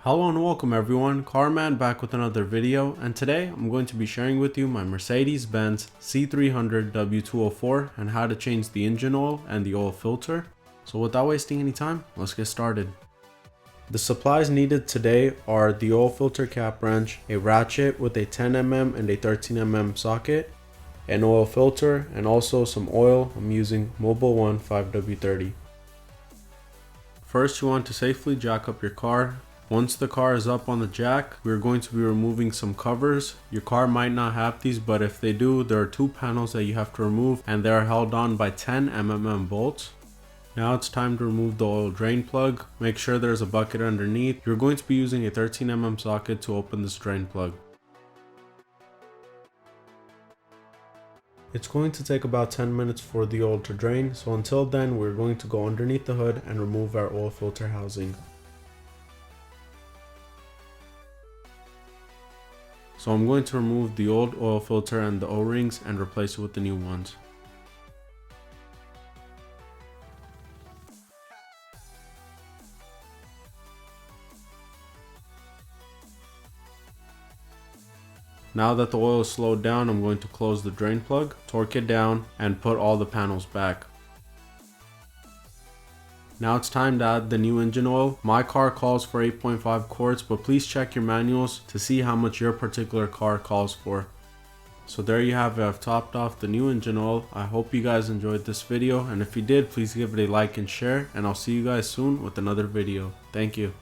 Hello and welcome everyone, Carman back with another video, and today I'm going to be sharing with you my Mercedes-Benz C300 W204 and how to change the engine oil and the oil filter. So without wasting any time, let's get started. The supplies needed today are the oil filter cap wrench, a ratchet with a 10mm and a 13mm socket, an oil filter, and also some oil. I'm using Mobil 1 5W30. First, you want to safely jack up your car. Once the car is up on the jack, we're going to be removing some covers. Your car might not have these, but if they do, there are two panels that you have to remove and they are held on by 10mm bolts. Now it's time to remove the oil drain plug. Make sure there's a bucket underneath. You're going to be using a 13mm socket to open this drain plug. It's going to take about 10 minutes for the oil to drain, so until then we're going to go underneath the hood and remove our oil filter housing. So I'm going to remove the old oil filter and the O-rings and replace it with the new ones. Now that the oil is slowed down, I'm going to close the drain plug, torque it down, and put all the panels back. Now it's time to add the new engine oil. My car calls for 8.5 quarts, but please check your manuals to see how much your particular car calls for. So there you have it, I've topped off the new engine oil. I hope you guys enjoyed this video, and if you did, please give it a like and share, and I'll see you guys soon with another video. Thank you.